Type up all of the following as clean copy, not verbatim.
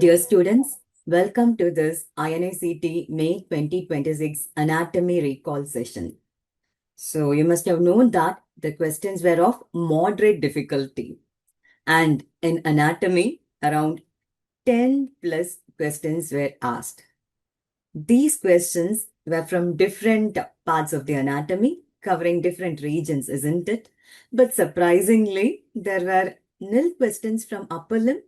Dear students, welcome to this INICT May 2026 Anatomy Recall session. So you must have known that the questions were of moderate difficulty. And in anatomy, around 10 plus questions were asked. These questions were from different parts of the anatomy, covering different regions, isn't it? But surprisingly, there were nil questions from upper limb.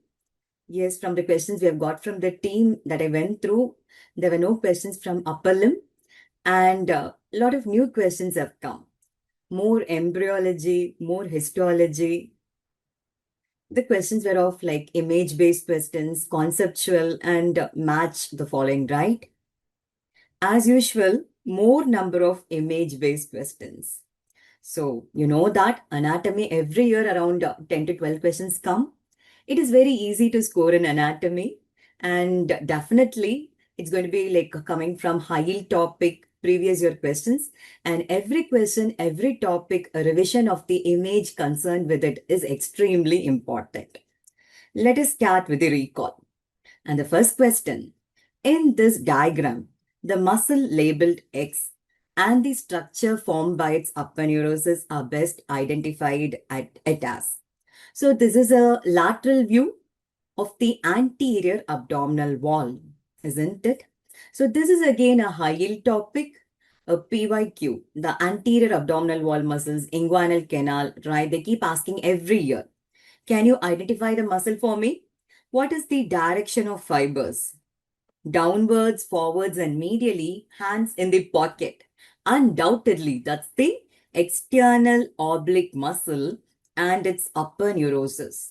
Yes, from the questions we have got from the team that I went through, there were no questions from upper limb, and a lot of new questions have come. More embryology, more histology. The questions were of like image-based questions, conceptual, and match the following, right? As usual, more number of image-based questions. So, you know that anatomy every year around 10 to 12 questions come. It is very easy to score in anatomy, and definitely it's going to be like coming from high yield topic, previous year questions, and every question, every topic, a revision of the image concerned with it is extremely important. Let us start with the recall. And the first question, in this diagram, the muscle labeled X and the structure formed by its aponeurosis are best identified at as. So this is a lateral view of the anterior abdominal wall, isn't it? So this is again a high yield topic, a PYQ, the anterior abdominal wall muscles, inguinal canal, right? They keep asking every year. Can you identify the muscle for me? What is the direction of fibers? Downwards, forwards, and medially, hands in the pocket. Undoubtedly, that's the external oblique muscle and its aponeurosis.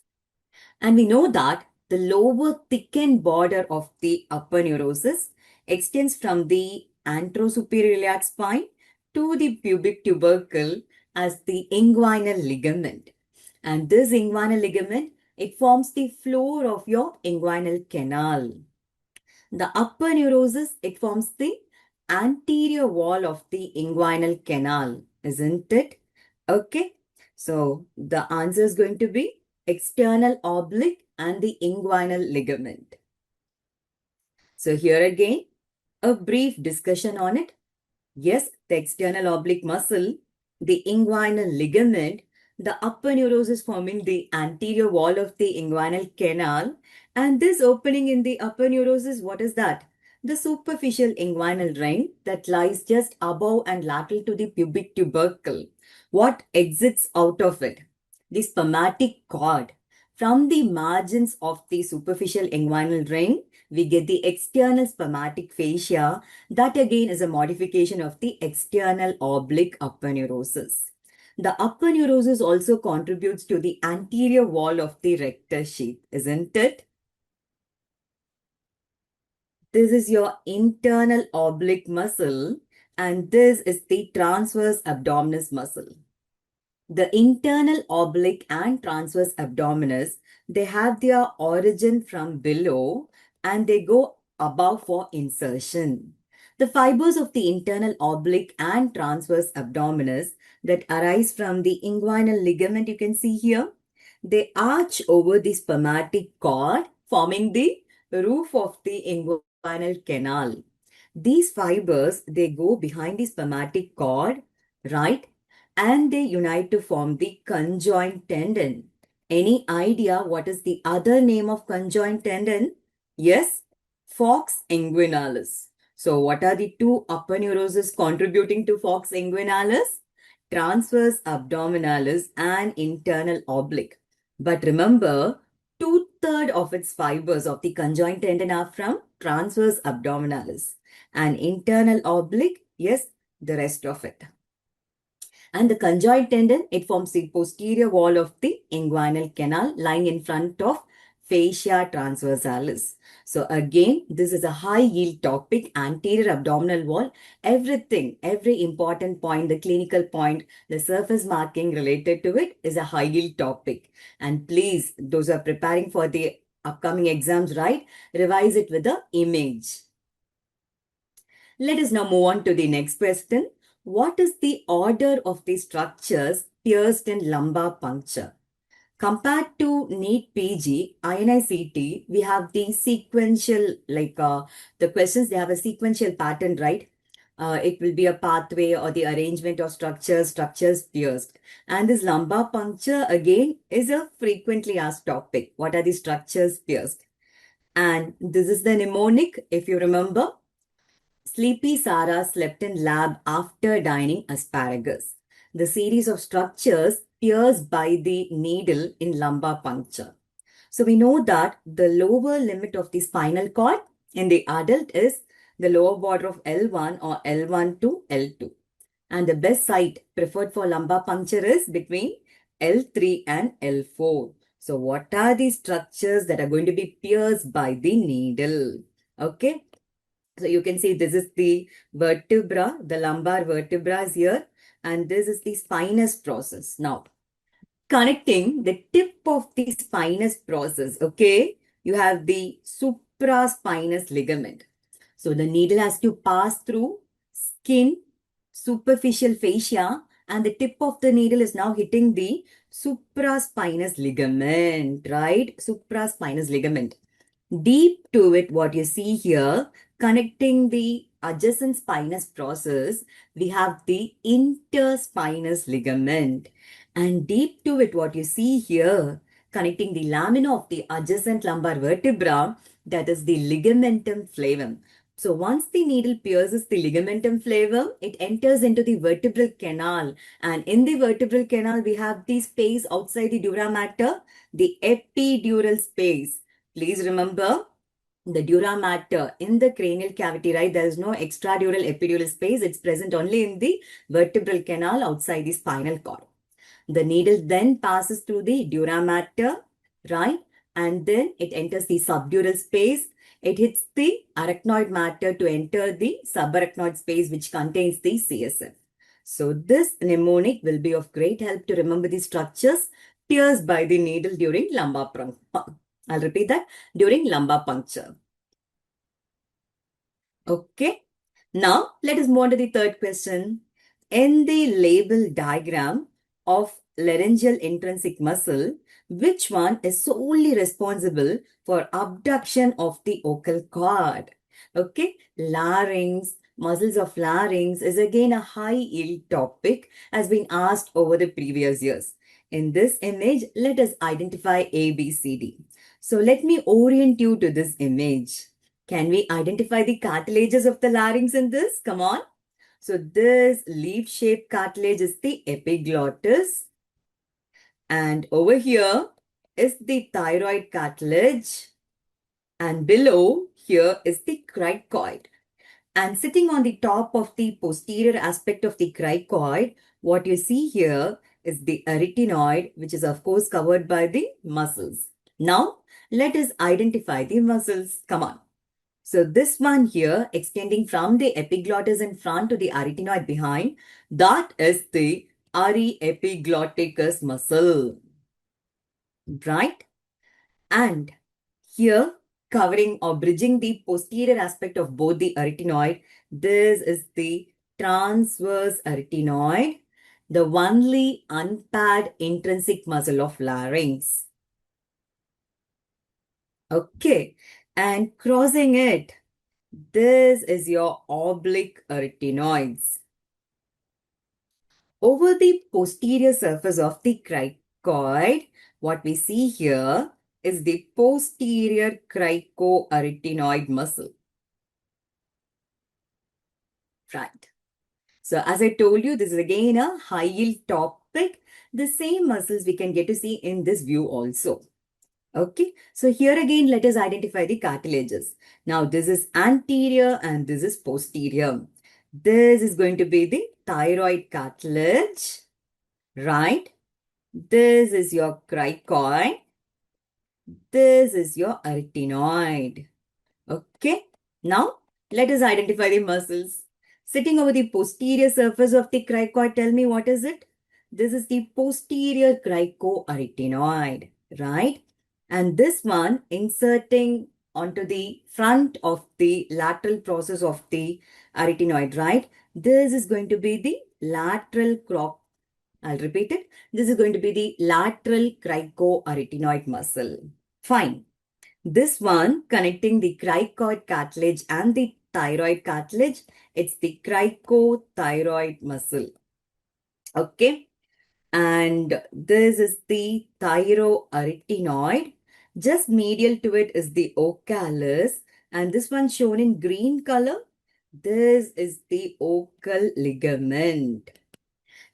And we know that the lower thickened border of the aponeurosis extends from the anterosuperior iliac spine to the pubic tubercle as the inguinal ligament. And this inguinal ligament, it forms the floor of your inguinal canal. The aponeurosis, it forms the anterior wall of the inguinal canal, isn't it? Okay. So the answer is going to be external oblique and the inguinal ligament. So here again, a brief discussion on it. Yes, the external oblique muscle, the inguinal ligament, the aponeurosis forming the anterior wall of the inguinal canal, and this opening in the aponeurosis, what is that? The superficial inguinal ring that lies just above and lateral to the pubic tubercle. What exits out of it? The spermatic cord. From the margins of the superficial inguinal ring, we get the external spermatic fascia. That again is a modification of the external oblique aponeurosis. The aponeurosis also contributes to the anterior wall of the rectus sheath, isn't it? This is your internal oblique muscle, and this is the transverse abdominis muscle. The internal oblique and transverse abdominis, they have their origin from below and they go above for insertion. The fibers of the internal oblique and transverse abdominis that arise from the inguinal ligament, you can see here, they arch over the spermatic cord, forming the roof of the inguinal canal. These fibers, they go behind the spermatic cord, right? And they unite to form the conjoint tendon. Any idea what is the other name of conjoint tendon? Yes, Fox inguinalis. So what are the two aponeuroses contributing to Fox inguinalis? Transverse abdominalis and internal oblique. But remember, two-thirds of its fibers of the conjoint tendon are from transverse abdominalis and internal oblique, yes, the rest of it. And the conjoint tendon, it forms the posterior wall of the inguinal canal lying in front of fascia transversalis. So again, this is a high yield topic, anterior abdominal wall, everything, every important point, the clinical point, the surface marking related to it is a high yield topic. And please, those who are preparing for the upcoming exams, right, revise it with the image. Let us now move on to the next question. What is the order of the structures pierced in lumbar puncture? compared to NEET PG, INICT, we have the sequential, the questions, they have a sequential pattern, right? It will be a pathway or the arrangement of structures pierced. And this lumbar puncture, again, is a frequently asked topic. What are the structures pierced? And this is the mnemonic, if you remember. Sleepy Sarah slept in lab after dining asparagus. The series of structures pierced by the needle in lumbar puncture. So we know that the lower limit of the spinal cord in the adult is the lower border of L1 or L1 to L2. And the best site preferred for lumbar puncture is between L3 and L4. So what are the structures that are going to be pierced by the needle? Okay. So you can see this is the vertebra, the lumbar vertebra is here, and this is the spinous process. Now, connecting the tip of the spinous process, okay, you have the supraspinous ligament. So the needle has to pass through skin, superficial fascia, and the tip of the needle is now hitting the supraspinous ligament, right? Supraspinous ligament. Deep to it, what you see here, connecting the adjacent spinous process, we have the interspinous ligament. And deep to it, what you see here, connecting the lamina of the adjacent lumbar vertebra, that is the ligamentum flavum. So once the needle pierces the ligamentum flavum, it enters into the vertebral canal. And in the vertebral canal, we have the space outside the dura mater, the epidural space. Please remember the dura mater in the cranial cavity, right? There is no extradural epidural space. It's present only in the vertebral canal outside the spinal cord. The needle then passes through the dura mater, right? And then it enters the subdural space. It hits the arachnoid mater to enter the subarachnoid space, which contains the CSF. So this mnemonic will be of great help to remember the structures pierced by the needle during lumbar puncture. I'll repeat that, during lumbar puncture. Okay. Now, let us move on to the third question. In the label diagram of laryngeal intrinsic muscle, which one is solely responsible for abduction of the vocal cord? Okay. Larynx, muscles of larynx is again a high yield topic, has been asked over the previous years. In this image, let us identify A, B, C, D. So let me orient you to this image. Can we identify the cartilages of the larynx in this? Come on. So this leaf-shaped cartilage is the epiglottis. And over here is the thyroid cartilage. And below here is the cricoid. And sitting on the top of the posterior aspect of the cricoid, what you see here is the arytenoid, which is of course covered by the muscles. Now, let us identify the muscles. Come on. So this one here, extending from the epiglottis in front to the arytenoid behind, that is the aryepiglotticus muscle, right? And here, covering or bridging the posterior aspect of both the arytenoid, this is the transverse arytenoid, the only unpaired intrinsic muscle of larynx. Okay, and crossing it, this is your oblique arytenoids. Over the posterior surface of the cricoid, what we see here is the posterior cricoarytenoid muscle. Right. So as I told you, this is again a high yield topic. The same muscles we can get to see in this view also. Okay, so here again, let us identify the cartilages. Now, this is anterior and this is posterior. This is going to be the thyroid cartilage, right? This is your cricoid. This is your arytenoid. Okay, now let us identify the muscles. Sitting over the posterior surface of the cricoid, tell me what is it? This is the posterior cricoarytenoid, right? And this one inserting onto the front of the lateral process of the arytenoid, right? This is going to be the lateral I'll repeat it. This is going to be the lateral cricoarytenoid muscle. Fine. This one connecting the cricoid cartilage and the thyroid cartilage, it's the cricothyroid muscle. Okay. And this is the thyroarytenoid. Just medial to it is the ocalis. And this one shown in green color, this is the ocal ligament.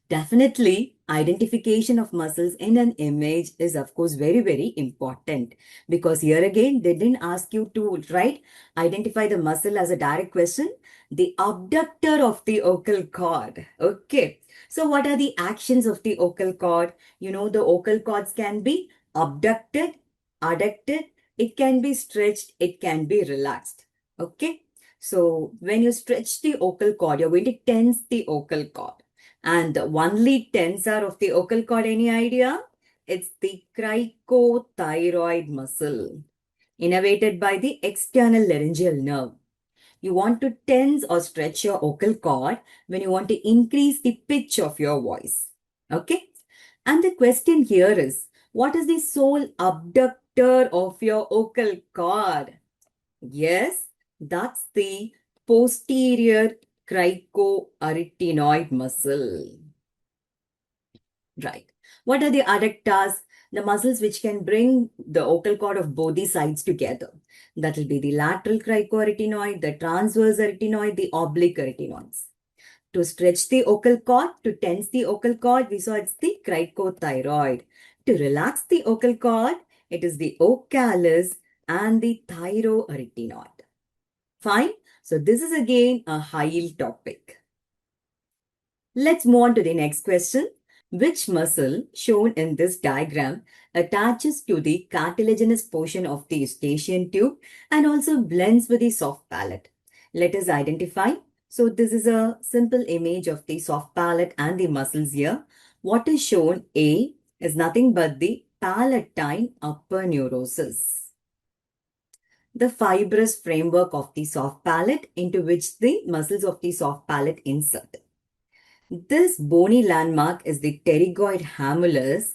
Definitely, identification of muscles in an image is, of course, very, very important, because here again, they didn't ask you to, right, identify the muscle as a direct question. The abductor of the ocal cord. Okay. So what are the actions of the ocal cord? You know, the ocal cords can be abducted, adducted, it can be stretched, it can be relaxed. Okay. So when you stretch the ocal cord, you're going to tense the ocal cord. And the only tensor of the ocal cord, any idea? It's the cricothyroid muscle, innervated by the external laryngeal nerve. You want to tense or stretch your vocal cord when you want to increase the pitch of your voice. Okay? And the question here is, what is the sole abductor of your vocal cord? Yes, that's the posterior cricoarytenoid muscle. Right. What are the adductors? The muscles which can bring the vocal cord of both the sides together. That will be the lateral cricoarytenoid, the transverse arytenoid, the oblique arytenoids. To stretch the vocal cord, to tense the vocal cord, we saw it's the cricothyroid. To relax the vocal cord, it is the ocalis and the thyroarytenoid. Fine. So this is again a high-yield topic. Let's move on to the next question. Which muscle shown in this diagram attaches to the cartilaginous portion of the eustachian tube and also blends with the soft palate? Let us identify. So this is a simple image of the soft palate and the muscles here. What is shown A is nothing but the palatine upper neurosis, the fibrous framework of the soft palate into which the muscles of the soft palate insert. This bony landmark is the pterygoid hamulus,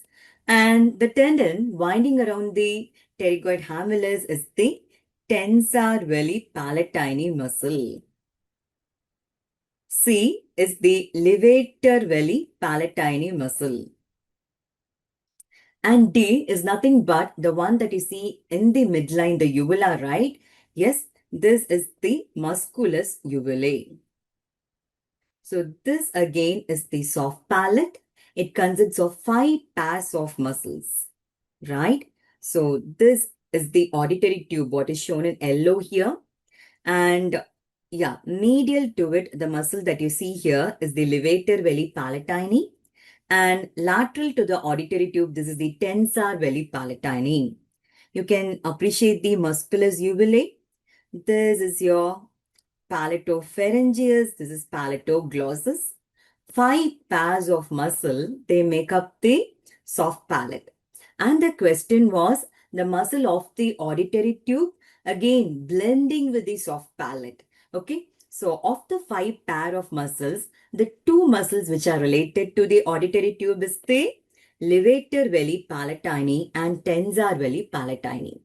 and the tendon winding around the pterygoid hamulus is the tensor veli palatini muscle. C is the levator veli palatini muscle. And D is nothing but the one that you see in the midline, the uvula, right? Yes, this is the musculus uvulae. So this again is the soft palate. It consists of 5 pairs of muscles, right? So this is the auditory tube, what is shown in yellow here. And yeah, medial to it, the muscle that you see here is the levator veli palatini. And lateral to the auditory tube, this is the tensor veli palatini. You can appreciate the musculus uvulae. This is your palatopharyngeus, this is palatoglossus. 5 pairs of muscle, they make up the soft palate. And the question was the muscle of the auditory tube, again blending with the soft palate. Okay, so of the 5 pair of muscles, the 2 muscles which are related to the auditory tube is the levator veli palatini and tensor veli palatini.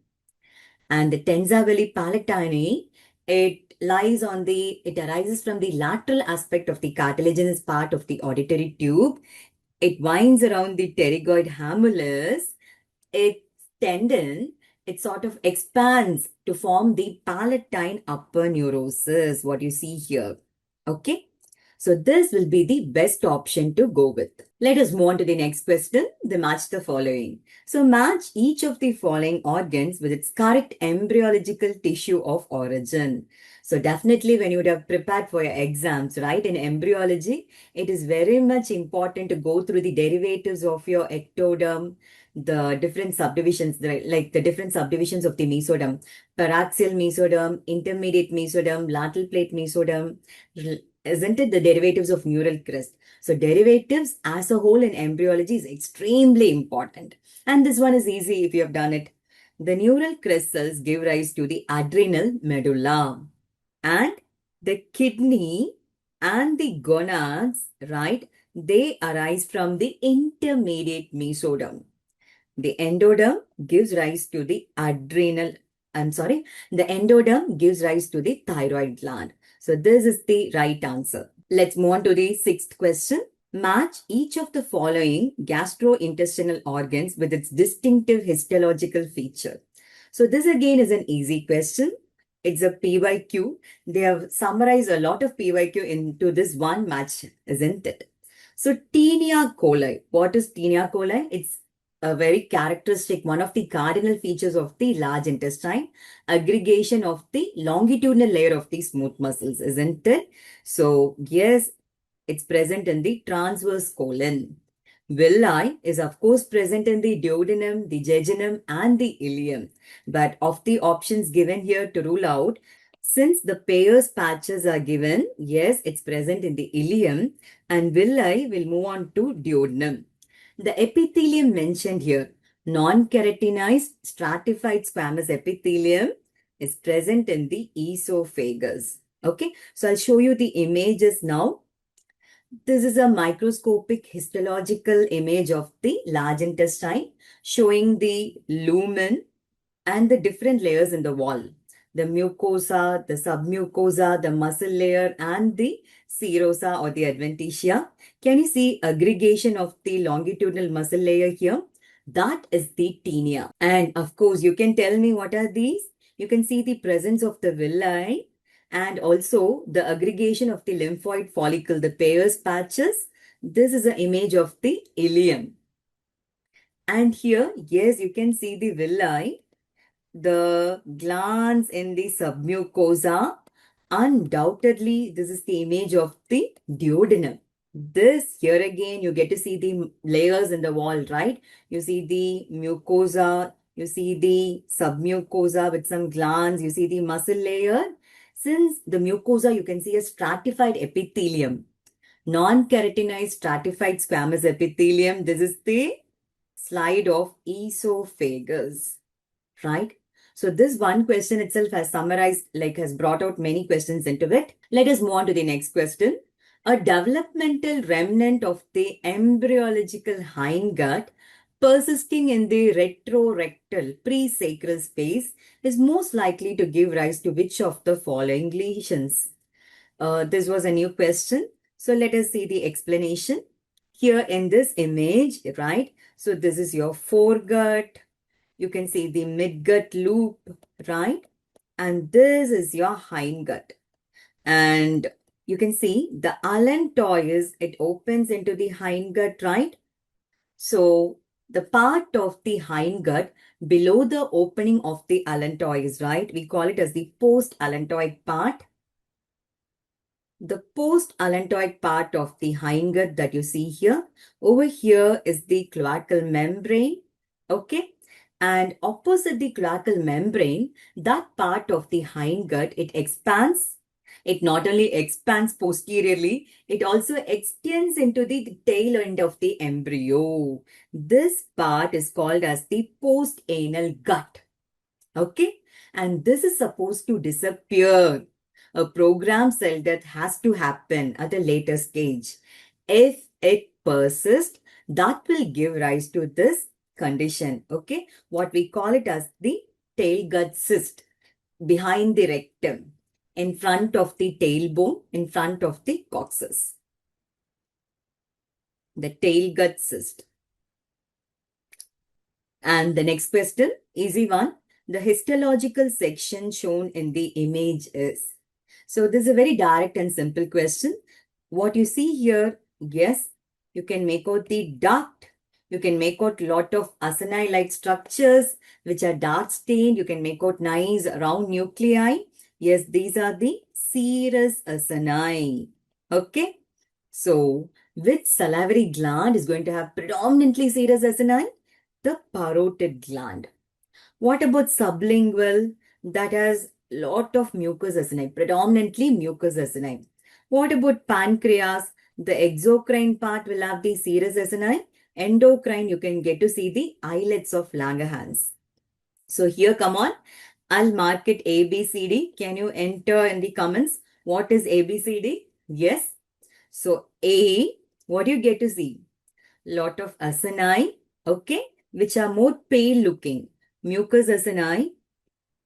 And the tensor veli palatini, it arises from the lateral aspect of the cartilaginous part of the auditory tube. It winds around the pterygoid hamulus. Its tendon, it sort of expands to form the palatine upper neurosis, what you see here. Okay. So this will be the best option to go with. Let us move on to the next question. They match the following. So match each of the following organs with its correct embryological tissue of origin. So definitely when you would have prepared for your exams, right, in embryology, it is very much important to go through the derivatives of your ectoderm, the different subdivisions, like the different subdivisions of the mesoderm, paraxial mesoderm, intermediate mesoderm, lateral plate mesoderm, isn't it the derivatives of neural crest? So derivatives as a whole in embryology is extremely important. And this one is easy if you have done it. The neural crest cells give rise to the adrenal medulla. And the kidney and the gonads, right, They arise from the intermediate mesoderm. The endoderm gives rise to the the endoderm gives rise to the thyroid gland. So this is the right answer. Let's move on to the sixth question. Match each of the following gastrointestinal organs with its distinctive histological feature. So this again is an easy question. It's a PYQ. They have summarized a lot of PYQ into this one match, isn't it? So Taenia coli. What is Taenia coli? It's a very characteristic, one of the cardinal features of the large intestine, aggregation of the longitudinal layer of the smooth muscles, isn't it? So yes, it's present in the transverse colon. Villi is of course present in the duodenum, the jejunum and the ileum. But of the options given here to rule out, since the Peyer's patches are given, yes, it's present in the ileum and villi will move on to duodenum. The epithelium mentioned here, non-keratinized stratified squamous epithelium is present in the esophagus. Okay, so I'll show you the images now. This is a microscopic histological image of the large intestine showing the lumen and the different layers in the wall. The mucosa, the submucosa, the muscle layer and the serosa or the adventitia. Can you see aggregation of the longitudinal muscle layer here? That is the taenia. And of course, you can tell me what are these? You can see the presence of the villi and also the aggregation of the lymphoid follicle, the Peyer's patches. This is an image of the ileum. And here, yes, you can see the villi, the glands in the submucosa. Undoubtedly, this is the image of the duodenum. This here again, you get to see the layers in the wall, right? You see the mucosa, you see the submucosa with some glands, you see the muscle layer. Since the mucosa, you can see a stratified epithelium, non-keratinized stratified squamous epithelium. This is the slide of esophagus, right? So this one question itself has summarized, has brought out many questions into it. Let us move on to the next question. A developmental remnant of the embryological hindgut persisting in the retrorectal presacral space is most likely to give rise to which of the following lesions? This was a new question. So let us see the explanation. Here in this image, right? So this is your foregut. You can see the midgut loop, right? And this is your hindgut. And you can see the allantois, it opens into the hindgut, right? So the part of the hindgut below the opening of the allantois, right? We call it as the post-allantoid part. The post-allantoid part of the hindgut that you see here, over here is the cloacal membrane, okay? And opposite the cloacal membrane, that part of the hindgut, it expands. It not only expands posteriorly, it also extends into the tail end of the embryo. This part is called as the post-anal gut, okay? And this is supposed to disappear. A programmed cell death has to happen at a later stage. If it persists, that will give rise to this condition, okay? What we call it as the tail gut cyst behind the rectum, in front of the tailbone, in front of the coccyx. The tail gut cyst. And the next question, easy one. The histological section shown in the image is. So this is a very direct and simple question. What you see here, yes, you can make out the duct. You can make out lot of acini-like structures which are dark stained. You can make out nice round nuclei. Yes, these are the serous acini. Okay. So which salivary gland is going to have predominantly serous acini? The parotid gland. What about sublingual? That has lot of mucous acini, predominantly mucous acini. What about pancreas? The exocrine part will have the serous acini. Endocrine, you can get to see the islets of Langerhans. So here, come on. I'll mark it A, B, C, D. Can you enter in the comments? What is A, B, C, D? Yes. So A, what do you get to see? Lot of acini, okay, which are more pale looking. Mucous acini,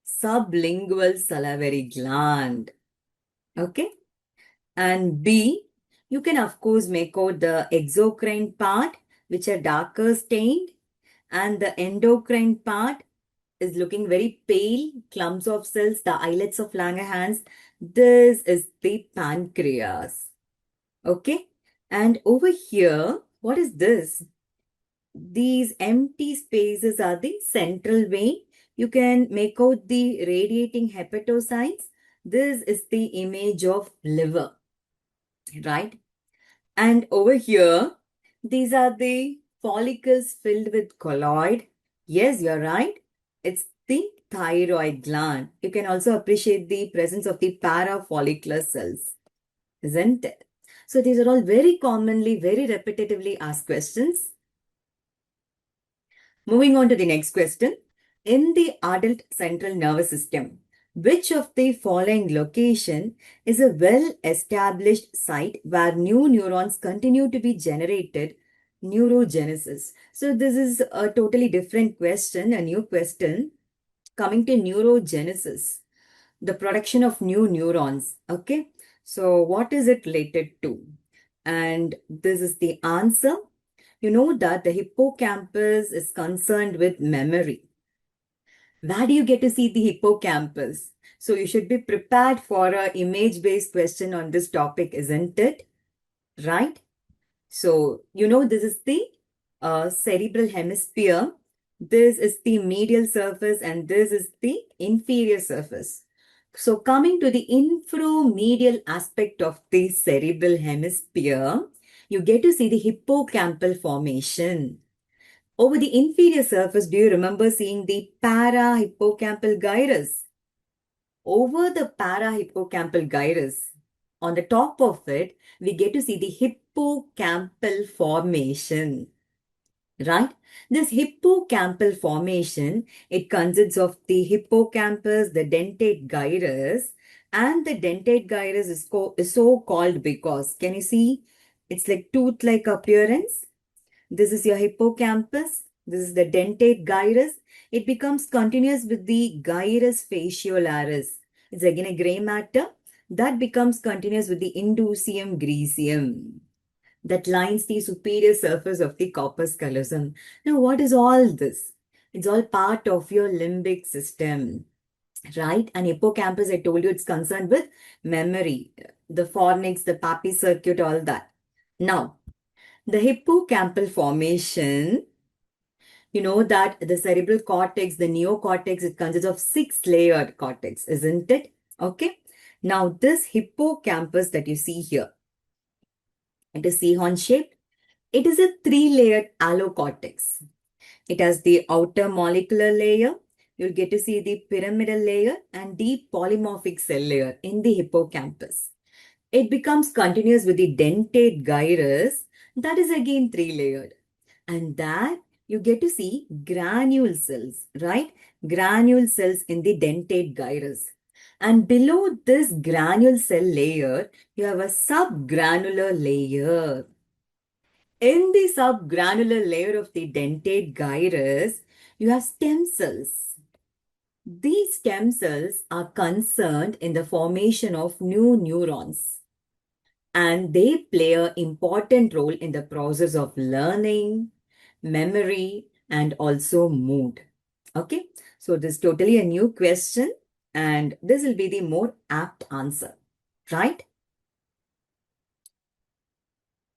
sublingual salivary gland, okay. And B, you can of course make out the exocrine part, which are darker stained, and the endocrine part is looking very pale, clumps of cells, the islets of Langerhans. This is the pancreas. Okay. And over here, what is this? These empty spaces are the central vein. You can make out the radiating hepatocytes. This is the image of liver, right? And over here, these are the follicles filled with colloid. Yes, you're right. It's the thyroid gland. You can also appreciate the presence of the parafollicular cells, isn't it? So these are all very commonly, very repetitively asked questions. Moving on to the next question. In the adult central nervous system, which of the following location is a well-established site where new neurons continue to be generated? Neurogenesis. So this is a totally different question, a new question coming to neurogenesis, the production of new neurons. Okay. So what is it related to? And this is the answer. You know that the hippocampus is concerned with memory. Where do you get to see the hippocampus? So you should be prepared for an image-based question on this topic, isn't it? Right? So, you know, this is the cerebral hemisphere. This is the medial surface and this is the inferior surface. So coming to the infromedial aspect of the cerebral hemisphere, you get to see the hippocampal formation. Over the inferior surface, do you remember seeing the parahippocampal gyrus? Over the parahippocampal gyrus, on the top of it, we get to see the hippocampal formation, right? This hippocampal formation, it consists of the hippocampus, the dentate gyrus, and the dentate gyrus is so called because, can you see? It's like tooth-like appearance. This is your hippocampus. This is the dentate gyrus. It becomes continuous with the gyrus faciolaris. It's again a gray matter that becomes continuous with the indusium griseum that lines the superior surface of the corpus callosum. Now, what is all this? It's all part of your limbic system, right? And hippocampus, I told you, it's concerned with memory, the fornix, the Papy circuit, all that. Now, the hippocampal formation, you know that the cerebral cortex, the neocortex, it consists of 6-layered cortex, isn't it? Okay. Now, this hippocampus that you see here, it is C-horn shaped. It is a 3-layered allocortex. It has the outer molecular layer. You'll get to see the pyramidal layer and the polymorphic cell layer in the hippocampus. It becomes continuous with the dentate gyrus. That is again 3-layered. And that you get to see granule cells, right? Granule cells in the dentate gyrus. And below this granule cell layer, you have a subgranular layer. In the subgranular layer of the dentate gyrus, you have stem cells. These stem cells are concerned in the formation of new neurons, and they play an important role in the process of learning, memory, and also mood. Okay, so this is totally a new question, and this will be the more apt answer, right?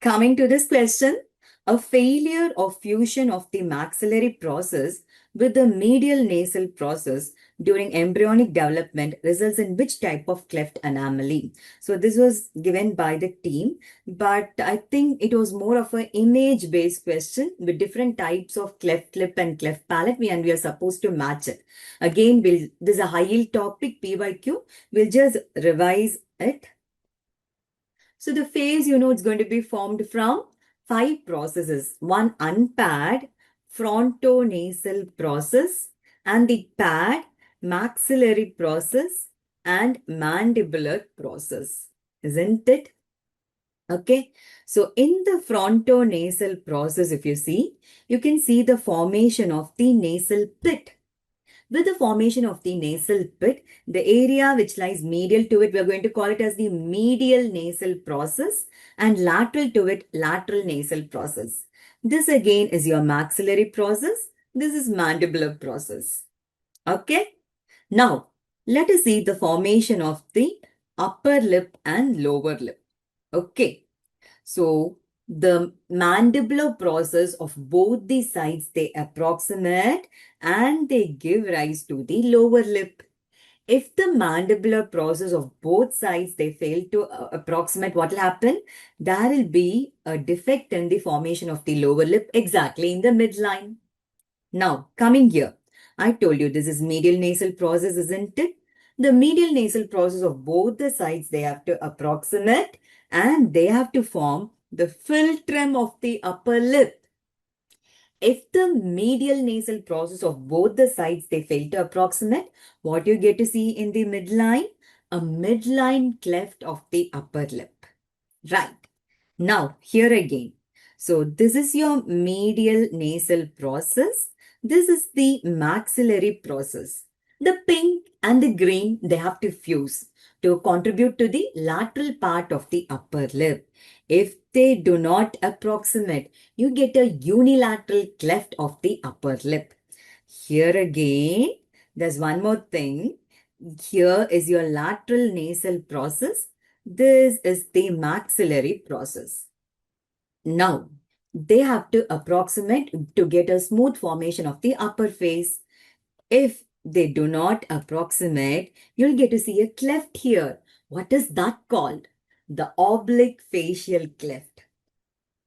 Coming to this question, a failure of fusion of the maxillary process with the medial nasal process during embryonic development results in which type of cleft anomaly? So this was given by the team, but I think it was more of an image-based question with different types of cleft lip and cleft palate, and we are supposed to match it. Again, this is a high-yield topic, PYQ. We'll just revise it. So the phase, it's going to be formed from 5 processes. One unpaired frontonasal process and the paired maxillary process and mandibular process, isn't it? Okay, so in the frontonasal process, if you see, you can see the formation of the nasal pit. With the formation of the nasal pit, the area which lies medial to it, we are going to call it as the medial nasal process, and lateral to it, lateral nasal process. This again is your maxillary process. This is mandibular process. Okay. Now, let us see the formation of the upper lip and lower lip. Okay. So, the mandibular process of both the sides, they approximate and they give rise to the lower lip. If the mandibular process of both sides, they fail to approximate, what will happen? There will be a defect in the formation of the lower lip exactly in the midline. Now, coming here, I told you this is medial nasal process, isn't it? The medial nasal process of both the sides, they have to approximate and they have to form the philtrum of the upper lip. If the medial nasal process of both the sides, they fail to approximate, what you get to see in the midline? A midline cleft of the upper lip. Right. Now, here again. So, this is your medial nasal process. This is the maxillary process. The pink and the green, they have to fuse to contribute to the lateral part of the upper lip. If they do not approximate, you get a unilateral cleft of the upper lip. Here again, there's one more thing. Here is your lateral nasal process. This is the maxillary process. Now, they have to approximate to get a smooth formation of the upper face. If they do not approximate, you'll get to see a cleft here. What is that called? The oblique facial cleft.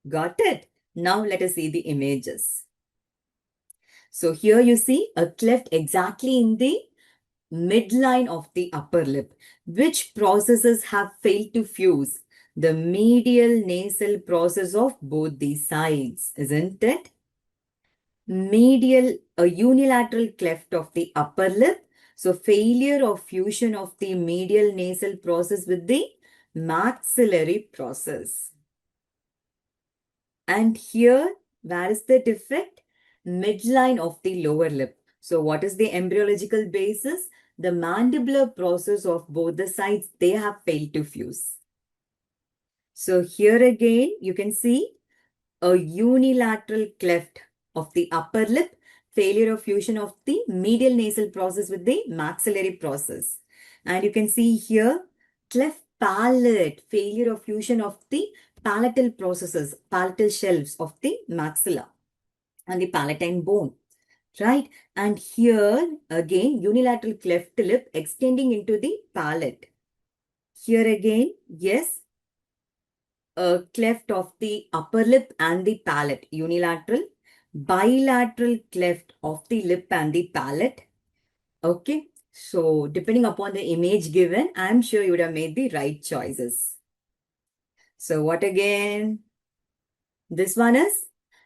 Got it? Now let us see the images. So here you see a cleft exactly in the midline of the upper lip. Which processes have failed to fuse? The medial nasal process of both the sides, isn't it? Medial, a unilateral cleft of the upper lip. So failure of fusion of the medial nasal process with the maxillary process. And here, where is the defect? Midline of the lower lip. So what is the embryological basis? The mandibular process of both the sides, they have failed to fuse. So here again, you can see a unilateral cleft of the upper lip, failure of fusion of the medial nasal process with the maxillary process. And you can see here, cleft palate, failure of fusion of the palatal processes, palatal shelves of the maxilla and the palatine bone, right? And here again, unilateral cleft lip extending into the palate. Here again, yes, a cleft of the upper lip and the palate, unilateral, bilateral cleft of the lip and the palate. Okay, so depending upon the image given, I'm sure you would have made the right choices. So what again? This one is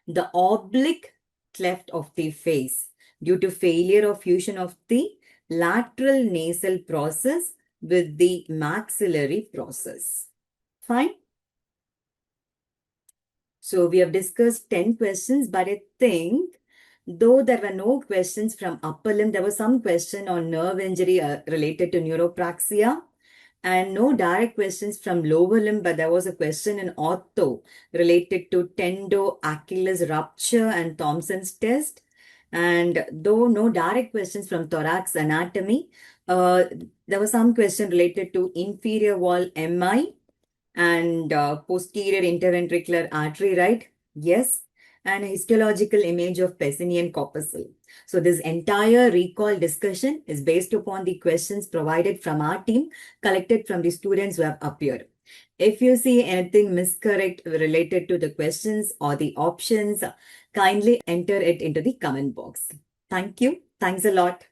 the oblique cleft of the face due to failure of fusion of the lateral nasal process with the maxillary process. Fine. So we have discussed 10 questions, but I think though there were no questions from upper limb, there was some question on nerve injury related to neuropraxia. And no direct questions from lower limb, but there was a question in ortho related to tendo-Achilles rupture and Thompson's test. And though no direct questions from thorax anatomy, there was some question related to inferior wall MI and posterior interventricular artery, right? Yes. And a histological image of Pacinian corpuscle. So this entire recall discussion is based upon the questions provided from our team, collected from the students who have appeared. If you see anything miscorrect related to the questions or the options, kindly enter it into the comment box. Thank you. Thanks a lot.